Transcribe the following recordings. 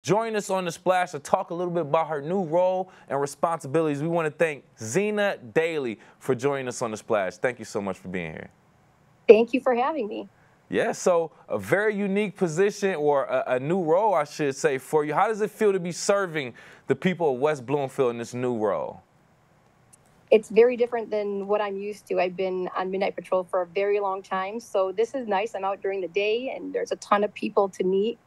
Join us on The Splash to talk a little bit about her new role and responsibilities. We want to thank Zena Dailey for joining us on The Splash. Thank you so much for being here. Thank you for having me. Yeah, so a very unique position, or a new role, I should say, for you. How does it feel to be serving the people of West Bloomfield in this new role? It's very different than what I'm used to. I've been on midnight patrol for a very long time, so this is nice. I'm out during the day, and there's a ton of people to meet.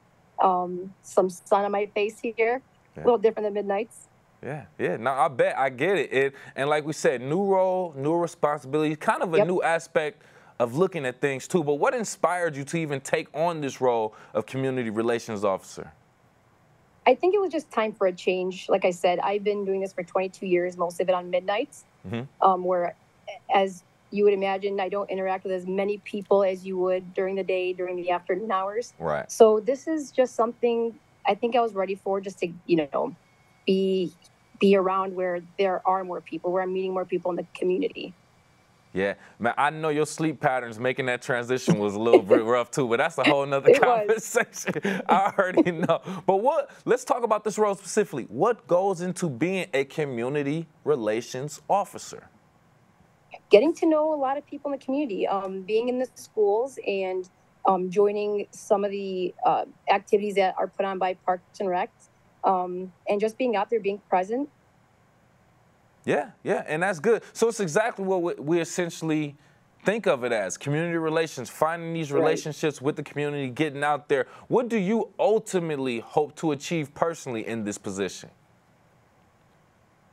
Some sun on my face here, a little different than midnights. Yeah. No, I bet. I get it. And like we said, new role, new responsibility, kind of a new aspect of looking at things too. But what inspired you to even take on this role of community relations officer? I think it was just time for a change. Like I said, I've been doing this for 22 years, most of it on midnights, where, as you would imagine, I don't interact with as many people as you would during the day, during the afternoon hours. Right. So this is just something I think I was ready for, just to, be around where there are more people, where I'm meeting more people in the community. Yeah, man, I know your sleep patterns making that transition was a little bit rough too, but that's a whole nother conversation. I already know. But let's talk about this role specifically. What goes into being a community relations officer? Getting to know a lot of people in the community, being in the schools and joining some of the activities that are put on by Parks and Rec, and just being out there, being present. Yeah, and that's good. So it's exactly what we essentially think of it as, community relations, finding these relationships with the community, getting out there. What do you ultimately hope to achieve personally in this position?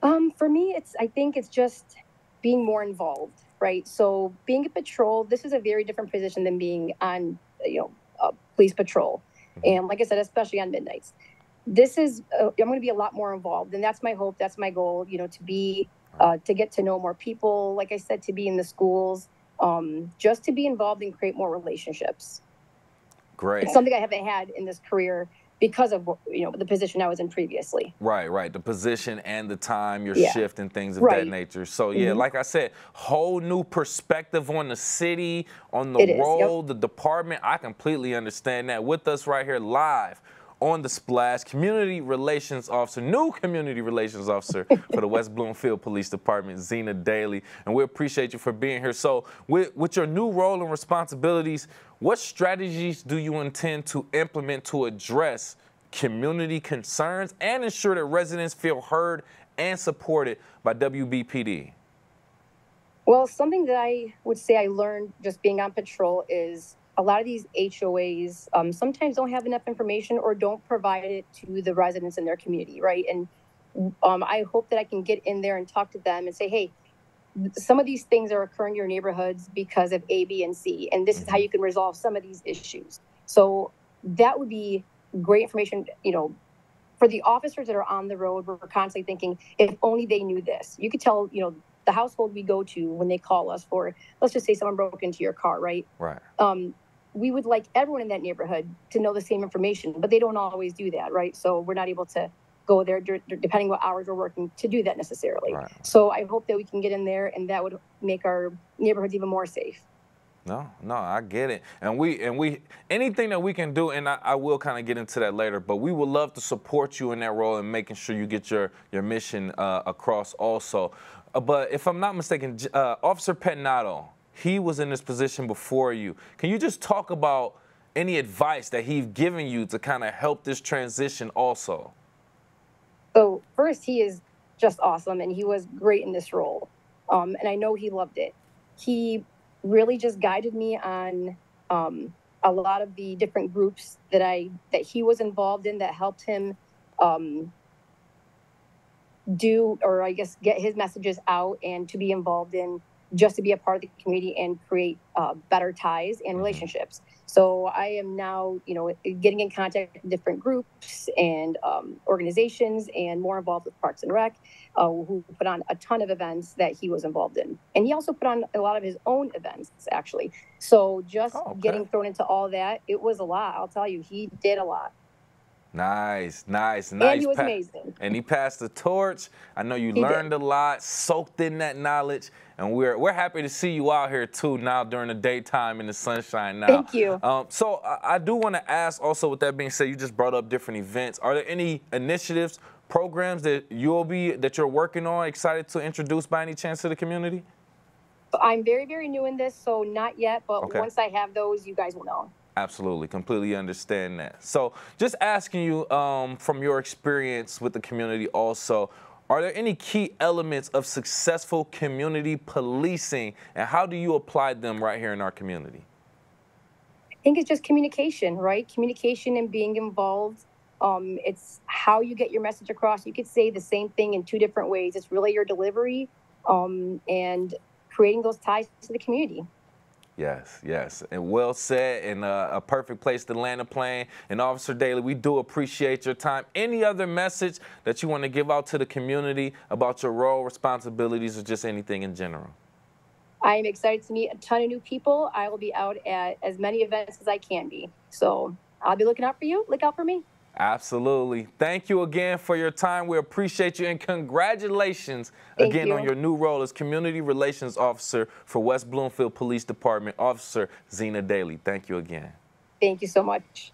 For me, I think it's just being more involved, right? So being a patrol, this is a very different position than being on, police patrol. And like I said, especially on midnights. This is, I'm going to be a lot more involved. And that's my hope. That's my goal, to get to know more people. Like I said, to be in the schools, just to be involved and create more relationships. Great. It's something I haven't had in this career because of, the position I was in previously. Right. The position and the time, your shift and things of that nature. So, like I said, whole new perspective on the city, on the role, the department. I completely understand that. With us right here live on The Splash, Community Relations Officer, new Community Relations Officer for the West Bloomfield Police Department, Zena Dailey. And we appreciate you for being here. So with your new role and responsibilities, what strategies do you intend to implement to address community concerns and ensure that residents feel heard and supported by WBPD? Well, something that I would say I learned just being on patrol is a lot of these HOAs sometimes don't have enough information or don't provide it to the residents in their community, right? And I hope that I can get in there and talk to them and say, hey, some of these things are occurring in your neighborhoods because of A, B, and C, and this is how you can resolve some of these issues. So that would be great information, for the officers that are on the road. We're constantly thinking, if only they knew this. You could tell, the household we go to when they call us for, let's just say someone broke into your car, right? Right. We would like everyone in that neighborhood to know the same information, but they don't always do that, right? So we're not able to go there, depending what hours we're working, to do that necessarily. Right. So I hope that we can get in there, and that would make our neighborhoods even more safe. No, I get it. And we anything that we can do, and I will kind of get into that later, but we would love to support you in that role and making sure you get your mission across also. But if I'm not mistaken, Officer Pettinato, he was in this position before you. Can you just talk about any advice that he's given you to kind of help this transition also? So first, he is just awesome, and he was great in this role. And I know he loved it. He really just guided me on a lot of the different groups that he was involved in that helped him get his messages out and to be involved in, just to be a part of the community and create better ties and relationships. So I am now, getting in contact with different groups and organizations, and more involved with Parks and Rec, who put on a ton of events that he was involved in. And he also put on a lot of his own events, actually. So just getting thrown into all that, it was a lot. I'll tell you, he did a lot. Nice, nice, And nice. he was amazing. And he passed the torch. I know you He learned did. a lot, soaked in that knowledge, and we're happy to see you out here too now during the daytime in the sunshine now. Thank you. So I do want to ask also, with that being said, you just brought up different events. Are there any initiatives, programs that you're working on, excited to introduce by any chance to the community? I'm very, very new in this, so not yet, but Okay. once I have those, you guys will know. Absolutely, completely understand that. So just asking you from your experience with the community also, are there any key elements of successful community policing, and how do you apply them right here in our community? I think it's just communication, right? Communication and being involved. It's how you get your message across. You could say the same thing in two different ways. It's really your delivery and creating those ties to the community. Yes, yes, and well said, and a perfect place to land a plane. And Officer Dailey, we do appreciate your time. Any other message that you want to give out to the community about your role, responsibilities, or just anything in general? I'm excited to meet a ton of new people. I will be out at as many events as I can be. So I'll be looking out for you. Look out for me. Absolutely. Thank you again for your time. We appreciate you, and congratulations again on your new role as Community Relations Officer for West Bloomfield Police Department, Officer Zena Dailey. Thank you again. Thank you so much.